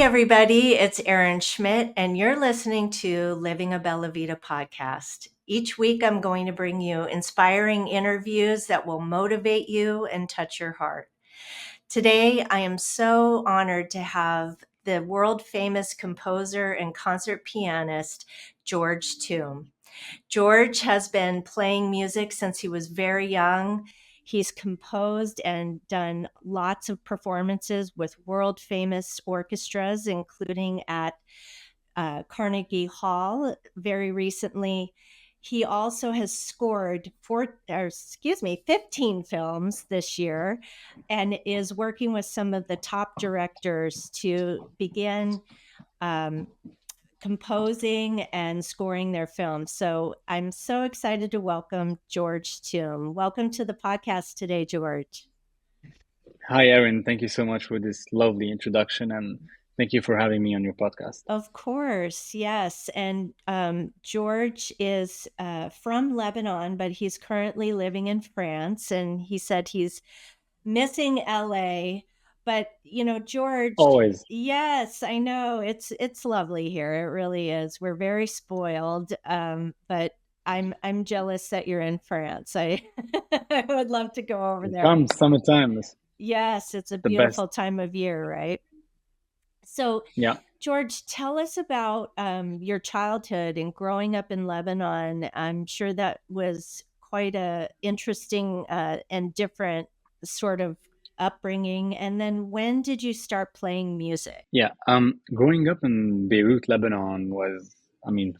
everybody. It's Erin Schmidt, and you're listening to Living a Bella Vida podcast. Each week, I'm going to bring you inspiring interviews that will motivate you and touch your heart. Today, I am so honored to have the world famous composer and concert pianist, GeorgesTomb. George has been playing music since he was very young. He's composed and done lots of performances with world famous orchestras, including at Carnegie Hall very recently. He also has scored 15 films this year and is working with some of the top directors to begin composing and scoring their films. So I'm so excited to welcome GeorgesTomb. Welcome to the podcast today, George. Hi, Erin. Thank you so much for this lovely introduction, and thank you for having me on your podcast. Of course, yes. And George is from Lebanon, but he's currently living in France. And he said he's missing LA. But George, Always. yes, I know it's lovely here. It really is. We're very spoiled. But I'm jealous that you're in France. I I would love to go over there. Come summertime is Yes, it's a the best. beautiful time of year, right? So, Yeah. George, tell us about your childhood and growing up in Lebanon. I'm sure that was quite a interesting and different sort of upbringing. And then when did you start playing music? Yeah. Growing up in Beirut, Lebanon was,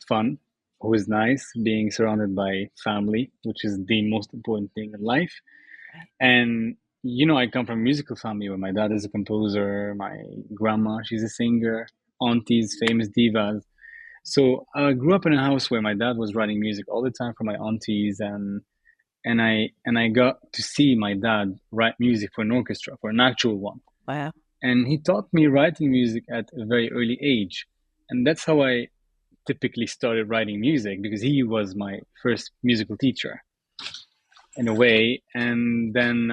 fun. It was nice being surrounded by family, which is the most important thing in life. Right. And I come from a musical family where my dad is a composer, my grandma, she's a singer, aunties, famous divas. So I grew up in a house where my dad was writing music all the time for my aunties, and I got to see my dad write music for an orchestra, for an actual one. Wow. And he taught me writing music at a very early age. And that's how I typically started writing music, because he was my first musical teacher in a way. And then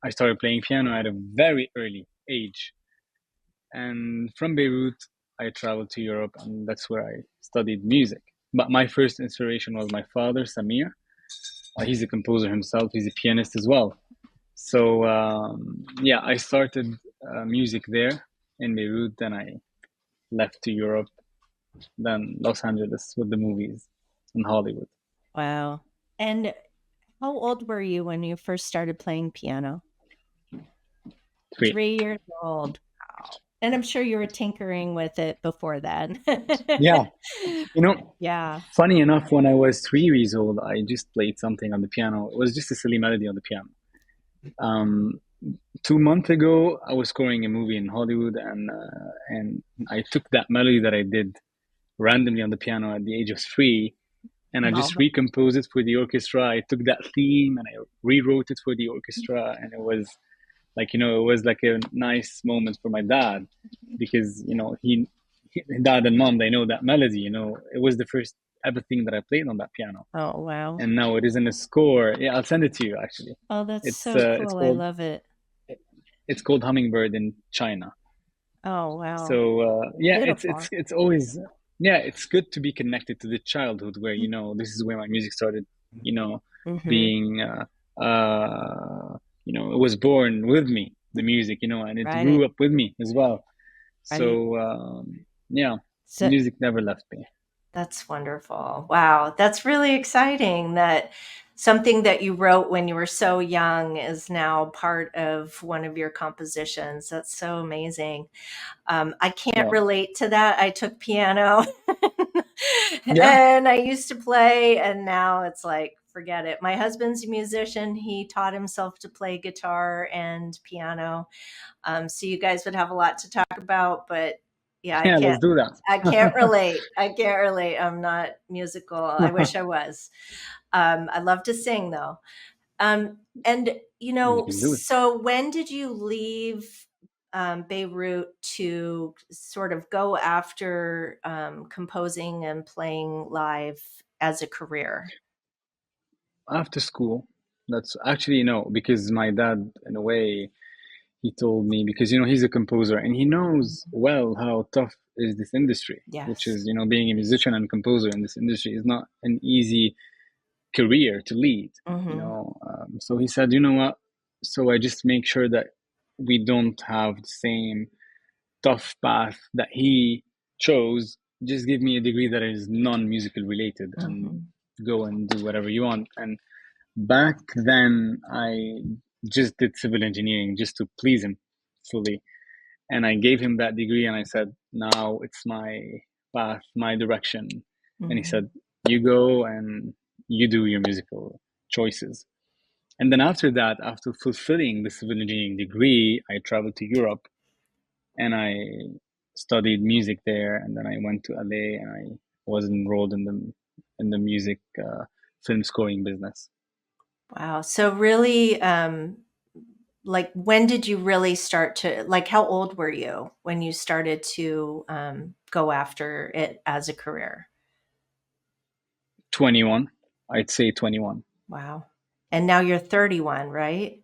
I started playing piano at a very early age. And from Beirut, I traveled to Europe, and that's where I studied music. But my first inspiration was my father, Samir. He's a composer himself, he's a pianist as well. So, yeah, I started music there in Beirut, then I left to Europe, then Los Angeles with the movies and Hollywood. Wow. And how old were you when you first started playing piano? 3. 3 years old. Wow. And I'm sure you were tinkering with it before then. Yeah. Yeah. Funny enough, when I was 3 years old, I just played something on the piano. It was just a silly melody on the piano. 2 months ago, I was scoring a movie in Hollywood, and I took that melody that I did randomly on the piano at the age of 3, and I just Wow. recomposed it for the orchestra. I took that theme and I rewrote it for the orchestra, and it was like a nice moment for my dad, because dad and mom, they know that melody. It was the first ever thing that I played on that piano, Oh, wow. and now it is in a score. Yeah, I'll send it to you actually. Oh, that's It's so it's cool. I called love it. it's called Hummingbird in China. Oh, wow. So yeah, Beautiful. it's always, yeah, it's good to be connected to the childhood where this is where my music started. Mhm. Being it was born with me, the music, and it Right. grew up with me as well. Right. So yeah, So music never left me. that's wonderful. Wow. That's really exciting that something that you wrote when you were so young is now part of one of your compositions. That's so amazing. I can't Yeah, relate to that. I took piano yeah, and I used to play, and now it's like, forget it. My husband's a musician. He taught himself to play guitar and piano. So you guys would have a lot to talk about, but yeah, yeah. Let's do that. I can't relate. I can't relate. I'm not musical. I wish I was. I love to sing though. And You can do it. so when did you leave Beirut to sort of go after composing and playing live as a career? After school. That's actually, because my dad, in a way, he told me, because he's a composer and he knows well how tough is this industry, which Yes. is being a musician and composer in this industry is not an easy career to lead. Mm-hmm. So he said, you know what? So I just make sure that we don't have the same tough path that he chose. Just give me a degree that is non-musical related and Mm-hmm. go and do whatever you want. And back then, I just did civil engineering just to please him fully. And I gave him that degree and I said, now it's my path, my direction. And he Mm-hmm. said, you go and you do your musical choices. And then after that, after fulfilling the civil engineering degree, I traveled to Europe and I studied music there. And then I went to LA and I was enrolled in the music film scoring business. Wow. So really, like when did you really start to like how old were you when you started to go after it as a career? 21, I'd say 21. Wow. And now you're 31, right?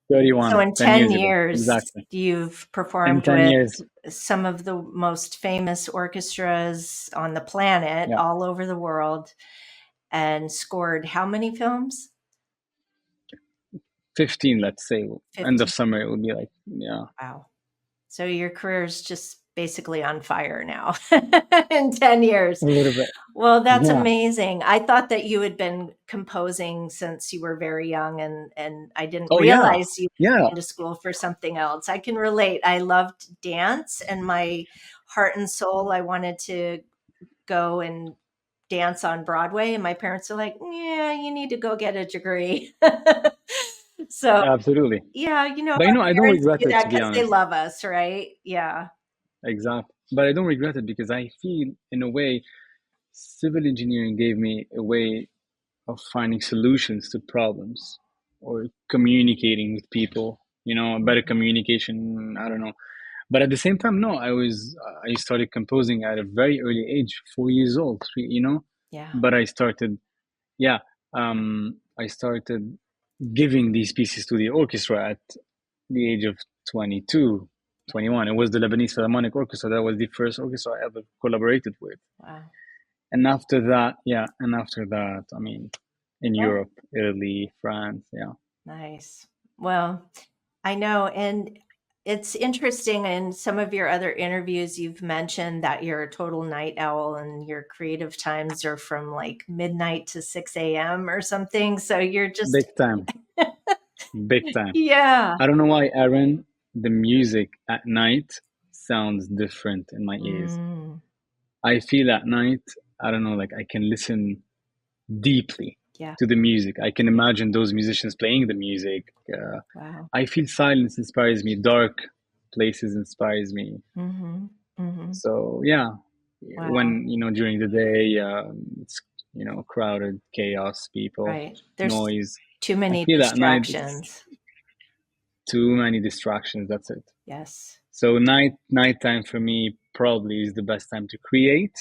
So 31, in 10 10 years ago. years, Exactly. you've In performed 10 with years. some of the most famous orchestras on the planet, Yeah. all over the world, and scored how many films? 15, let's say. End of 15. summer, it would be like, yeah, Wow. So your career is just basically on fire now in 10 years. a little bit. Well, that's Yeah. amazing. I thought that you had been composing since you were very young, and I didn't Oh, yeah. realize you Yeah. went to school for something else. I can relate. I loved dance, and my heart and soul, I wanted to go and dance on Broadway, and my parents are like, "Yeah, you need to go get a degree." So, Absolutely. yeah, But, our I don't parents regret do it, that to be because they honest. love us, right? Yeah. Exactly. But I don't regret it because I feel, in a way, civil engineering gave me a way of finding solutions to problems or communicating with people, better Mhm. communication. I don't know. But at the same time, no, I started composing at a very early age, 4 years old, Yeah. but I started, yeah, I started giving these pieces to the orchestra at the age of 22, Yeah. 21. It was the Lebanese Philharmonic Orchestra. That was the first orchestra I ever collaborated with. Wow. And after that, I mean, in Well, Europe, Italy, France, yeah. nice. Well, I know. And it's interesting in some of your other interviews, you've mentioned that you're a total night owl and your creative times are from like midnight to 6 a.m. or something. So you're just, Big time, big time. yeah. I don't know why, Aaron, the music at night sounds different in my ears. Mm, I feel at night, I don't know, like I can listen deeply yeah. to the music. I can imagine those musicians playing the music. Wow. I feel silence inspires me, dark places inspires me. Mm-hmm. Mm-hmm. So yeah, Wow. when during the day, it's crowded, chaos, people, Right. There's noise. too I many feel at night it's distractions. too many distractions. That's it. Yes. So nighttime for me probably is the best time to create.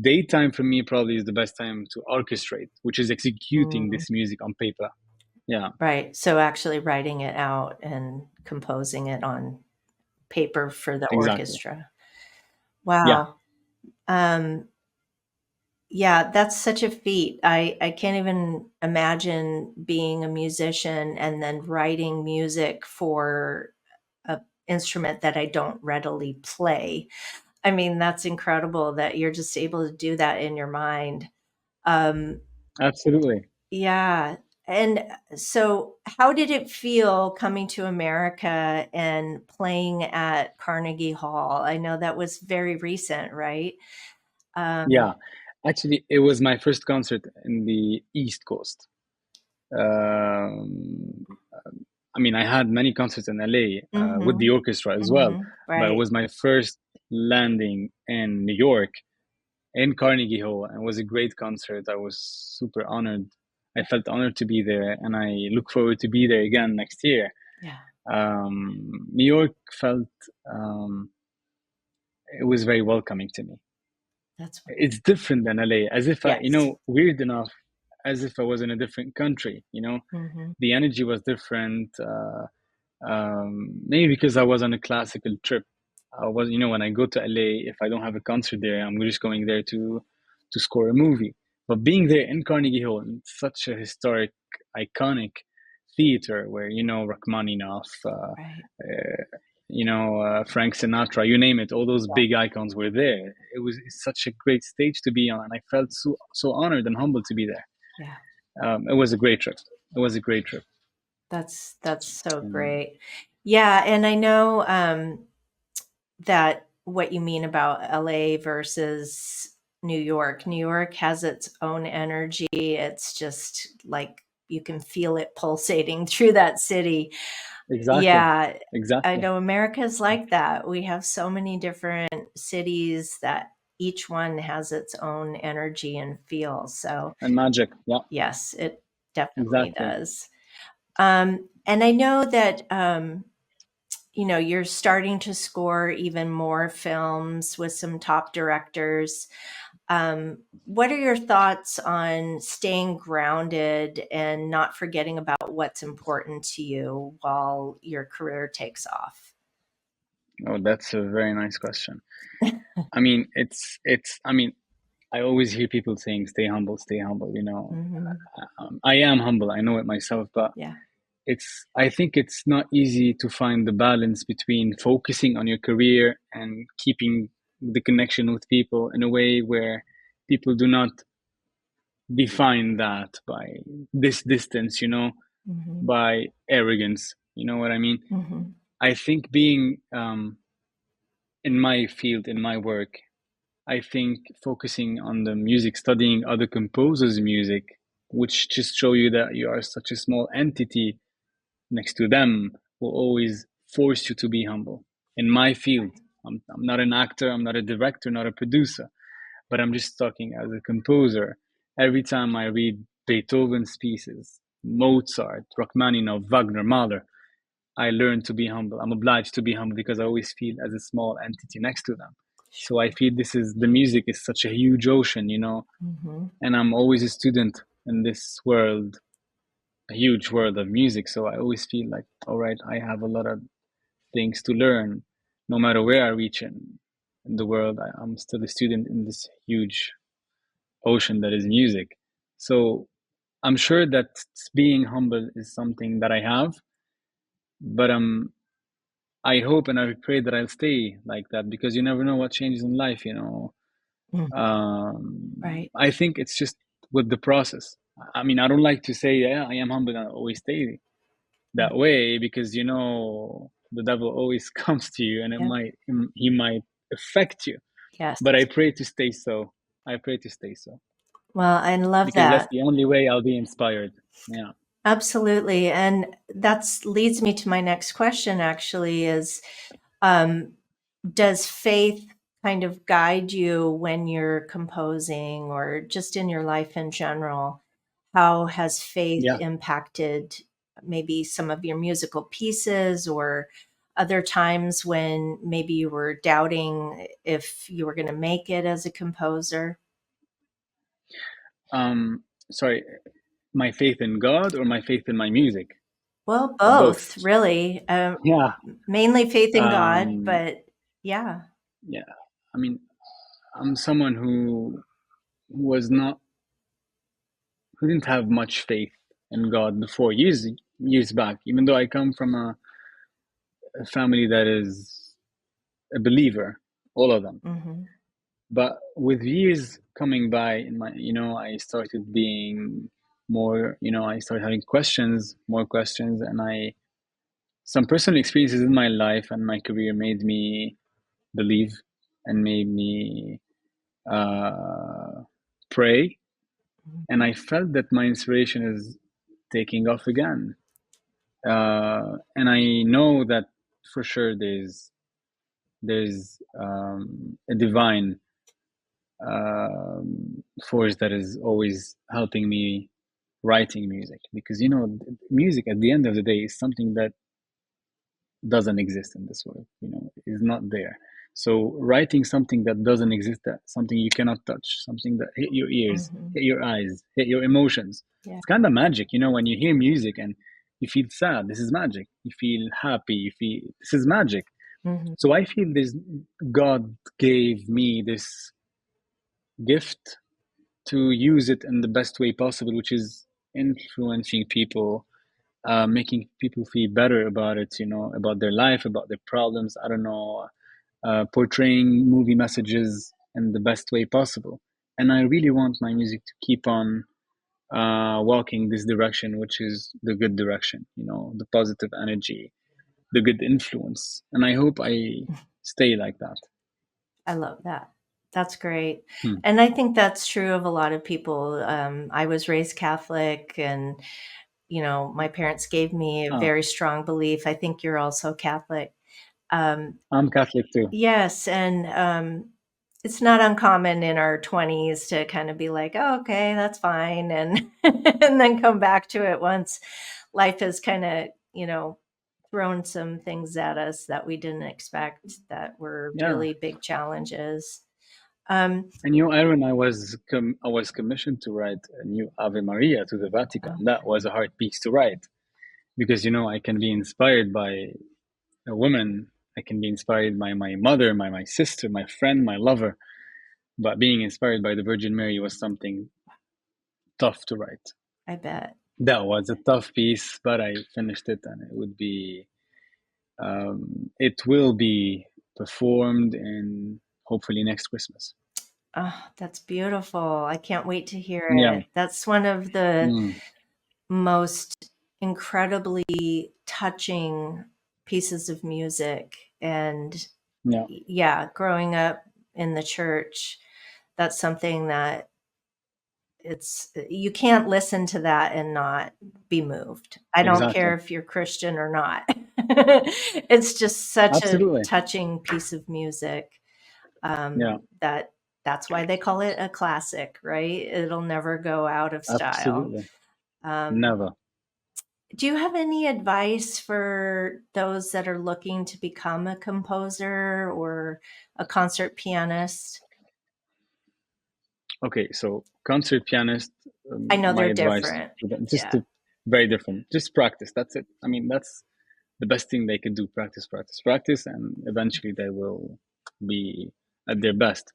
Daytime for me probably is the best time to orchestrate, which is executing Mm. this music on paper. Yeah, Right. So actually writing it out and composing it on paper for the exactly. orchestra. Yeah, Wow. Um, yeah, that's such a feat. I can't even imagine being a musician and then writing music for a instrument that I don't readily play. I mean, that's incredible that you're just able to do that in your mind. Um, absolutely. Yeah. And so, how did it feel coming to America and playing at Carnegie Hall? I know that was very recent, right? Um, Yeah, actually, it was my first concert in the East Coast. Um, I mean, I had many concerts in LA with the mhm, orchestra as well, mhm, but it right. was my first landing in New York in Carnegie Hall, and it was a great concert. I was super honored. I felt honored to be there, and I look forward to be there again next year. Yeah, New York felt it was very welcoming to me. that's It's different than LA, as if yes. weird enough, as if I was in a different country. Mhm, The energy was different. Maybe because I was on a classical trip. I was, when I go to LA, if I don't have a concert there, I'm just going there to score a movie. But being there in Carnegie Hall, it's such a historic, iconic theater where Rachmaninoff, Right. Frank Sinatra, you name it, all those Yeah. big icons were there. It's such a great stage to be on, and I felt so honored and humbled to be there. Yeah. It was a great trip. It was a great trip. That's so And great. Yeah, and I know that what you mean about LA versus New York. New York has its own energy. It's just like you can feel it pulsating through that city. exactly, Yeah, I exactly. know America's like that. We have so many different cities that each one has its own energy and feel. So, And magic. Yeah, yes, it definitely exactly. does. And I know that you're starting to score even more films with some top directors. What are your thoughts on staying grounded and not forgetting about what's important to you while your career takes off? Oh, that's a very nice question. I mean, I mean, I always hear people saying, stay humble, stay humble. Hmm. I am humble. I know it myself, but Yeah. I think it's not easy to find the balance between focusing on your career and keeping the connection with people in a way where people do not define that by this distance, Hmm. by arrogance. You know what I mean? Hmm. I think being in my field, in my work, I think focusing on the music, studying other composers' music, which just show you that you are such a small entity next to them, will always force you to be humble. In my field, I'm not an actor, I'm not a director, not a producer, but I'm just talking as a composer. Every time I read Beethoven's pieces, Mozart, Rachmaninoff, Wagner, Mahler, I learn to be humble. I'm obliged to be humble because I always feel as a small entity next to them. So I Sure. feel the music is such a huge ocean, Hmm. and I'm always a student in this world, a huge world of music. So I always feel like, all right, I have a lot of things to learn, no matter where I reach in the world. I'm still a student in this huge ocean that is music. So I'm sure that being humble is something that I have, but I hope and I pray that I'll stay like that because you never know what changes in life. Right. I think it's just with the process. I mean, I don't like to say, yeah, I am humble and I always stay Mm. that way because the devil always comes to you and Yeah. he might affect you. Yes. But I pray to stay so. I pray to stay so Well, I love because that's that. the only way I'll be inspired. Yeah. Absolutely. And that's leads me to my next question actually is um, does faith kind of guide you when you're composing or just in your life in general? How has faith Yeah. impacted maybe some of your musical pieces or other times when maybe you were doubting if you were going to make it as a composer? Sorry, my faith in God or my faith in my music Well, or both? both, really. Yeah. Mainly faith in God, Um, but yeah. yeah. I mean, I'm someone who was not who didn't have much faith in God before years back, even though I come from a family that is a believer, all of them. Hmm. But with years coming by in my, I started being more, I started having more questions, and some personal experiences in my life and my career made me believe and made me uh, pray. And I felt that my inspiration is taking off again. And I know that for sure there's a divine force that is always helping me writing music because music at the end of the day is something that doesn't exist in this world, is not there. So writing something that doesn't exist, that something you cannot touch, something that hit your ears, Hmm. hit your eyes, hit your emotions, Yeah. it's kind of magic, when you hear music and You feel sad. This is magic. You feel happy. You feel this is magic. Mhm. So I feel this God gave me this gift to use it in the best way possible, which is influencing people, making people feel better about it, about their life, about their problems. I don't know, portraying movie messages in the best way possible. And I really want my music to keep on walking this direction, which is the good direction, the positive energy, the good influence. And I hope I stay like that. I love that. That's great. Hmm. And I think that's true of a lot of people. I was raised Catholic, and, my parents gave me a Ah, very strong belief. I think you're also Catholic. Um, I'm Catholic too. yes. And it's not uncommon in our 20s to kind of be like, oh, okay, that's fine. And, and then come back to it once life has kind of, thrown some things at us that we didn't expect that were Yeah. really big challenges. Um, And Aaron, I was commissioned to write a new Ave Maria to the Vatican. That was a hard piece to write because I can be inspired by a woman. I can be inspired by my mother, my sister, my friend, my lover. But being inspired by the Virgin Mary was something tough to write. I bet. That was a tough piece, but I finished it, and it will be performed in hopefully next Christmas. Oh, that's beautiful. I can't wait to hear Yeah. it. That's one of the Mm. most incredibly touching pieces of music. And Yeah. yeah, growing up in the church, that's something that you can't listen to that and not be moved. I don't care Exactly. if you're Christian or not. It's just such a Absolutely. touching piece of music. Yeah. That's why they call it a classic, right? It'll never go out of style. Absolutely. Um, Never. do you have any advice for those that are looking to become a composer or a concert pianist? Okay, so concert pianist, I know my they're advice different. to them, Yeah. very different. Just practice. That's it. I mean, that's the best thing they could do. Practice, practice, practice, and eventually they will be at their best.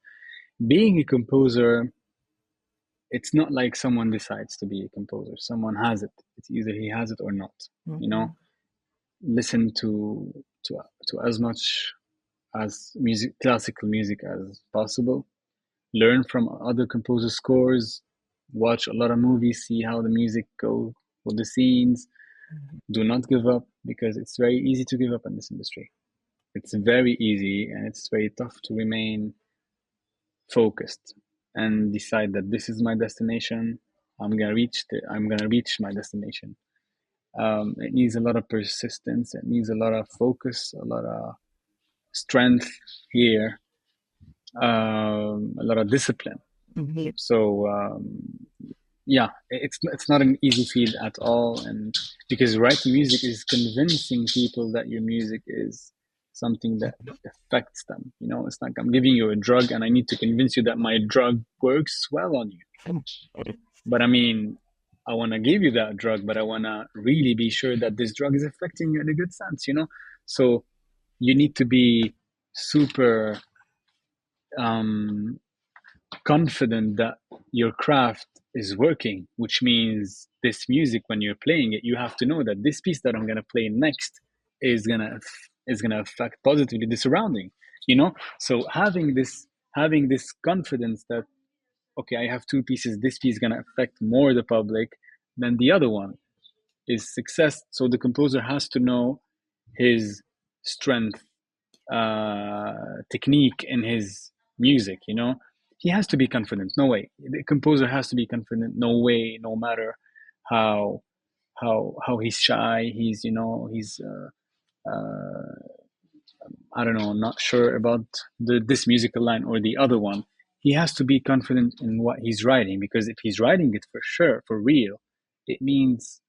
Being a composer, it's not like someone decides to be a composer. Someone has it. It's either he has it or not. You know, Mhm. listen to as much as classical music as possible. Learn from other composers' scores. Watch a lot of movies. See how the music go with the scenes. Do not give up because it's very easy to give up in this industry. It's very easy and it's very tough to remain focused and decide that this is my destination. I'm gonna reach my destination. It needs a lot of persistence. It needs a lot of focus, a lot of strength here, a lot of discipline. Mhm. So yeah, it's not an easy field at all, and because writing music is convincing people that your music is something that affects them. It's like I'm giving you a drug, and I need to convince you that my drug works well on you. But I mean, I want to give you that drug, but I want to really be sure that this drug is affecting you in a good sense. So you need to be super um, confident that your craft is working, which means this music, when you're playing it, you have to know that this piece that I'm gonna play next is gonna affect positively the surrounding. So having this confidence that okay, I have two pieces. This piece is gonna affect more the public than the other one is success. So the composer has to know his strength, technique in his music. He has to be confident. No way. The composer has to be confident. No way. No matter how how he's shy. Uh, I don't know. Not sure about this musical line or the other one. He has to be confident in what he's writing because if he's writing it for sure, for real, it means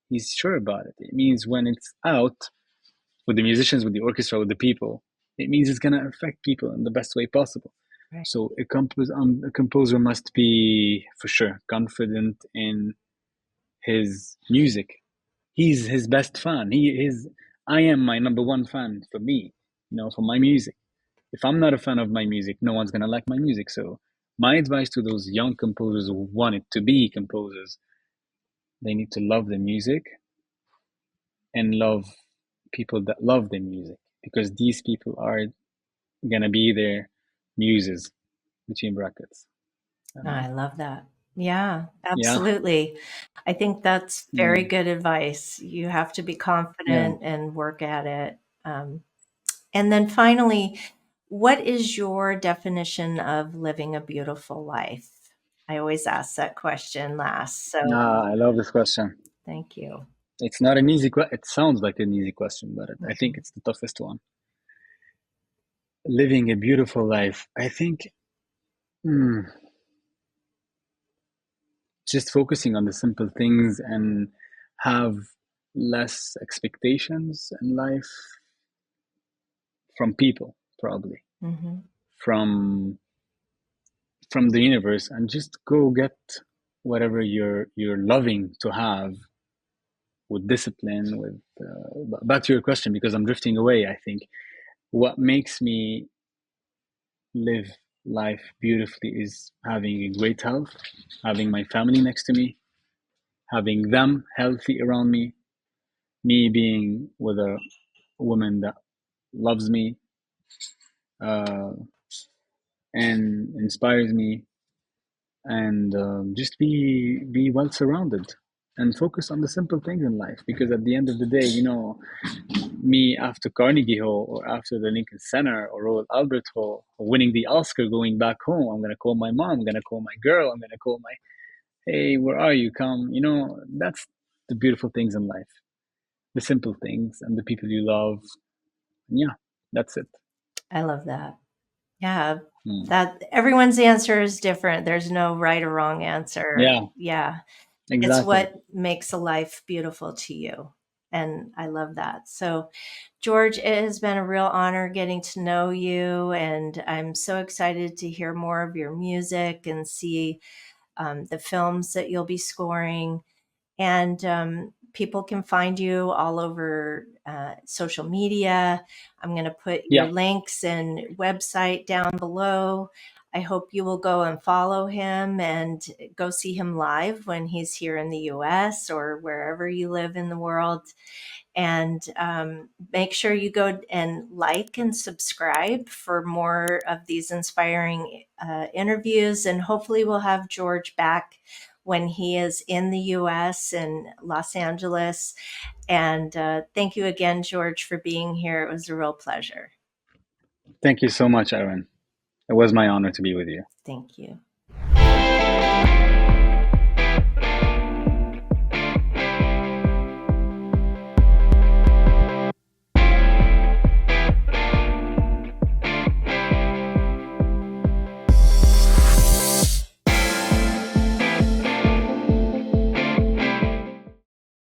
he's sure about it. It means when it's out with the musicians, with the orchestra, with the people, it means it's going to affect people in the best way possible. Right. So a composer must be for sure confident in his music. He's his best fan. He is. I am my number one fan for me. For my music. If I'm not a fan of my music, no one's gonna like my music. So my advice to those young composers who wanted to be composers, they need to love the music and love people that love the music, because these people are gonna be their muses, between brackets. I love that. Yeah, Yeah, absolutely. I think that's very mm, good advice. You have to be yeah. confident and work at it. Um, and then finally, what is your definition of living a beautiful life? I always ask that question last. So I love this question. thank you. It's not an easy question. It sounds like an easy question, but I think Mhm. it's the toughest one. Living a beautiful life. I think mm, just focusing on the simple things and have less expectations in life from people, probably Mhm. from from the universe, and just go get whatever you're loving to have, with discipline, with back to your question, because I'm drifting away. I think what makes me live life beautifully is having a great health, having my family next to me, having them healthy around me being with a woman that loves me, uh, and inspires me, and just be well surrounded, and focus on the simple things in life, because at the end of the day, me after Carnegie Hall, or after the Lincoln Center or Royal Albert Hall, or winning the Oscar, going back home, I'm gonna call my mom, I'm gonna call my girl, I'm gonna call my, hey, where are you, come, that's the beautiful things in life, the simple things and the people you love. And yeah, that's it. I love that. Yeah, Hmm. that everyone's answer is different. There's no right or wrong answer. Yeah, Yeah. It's exactly. what makes a life beautiful to you. And I love that. So, George, it has been a real honor getting to know you. And I'm so excited to hear more of your music and see the films that you'll be scoring. And people can find you all over social media. I'm going to put your Yeah, links and website down below. I hope you will go and follow him and go see him live when he's here in the US or wherever you live in the world. And make sure you go and like and subscribe for more of these inspiring interviews. And hopefully, we'll have George back when he is in the US and Los Angeles. And thank you again, George, for being here. It was a real pleasure. thank you so much, Aaron. It was my honor to be with you. Thank you.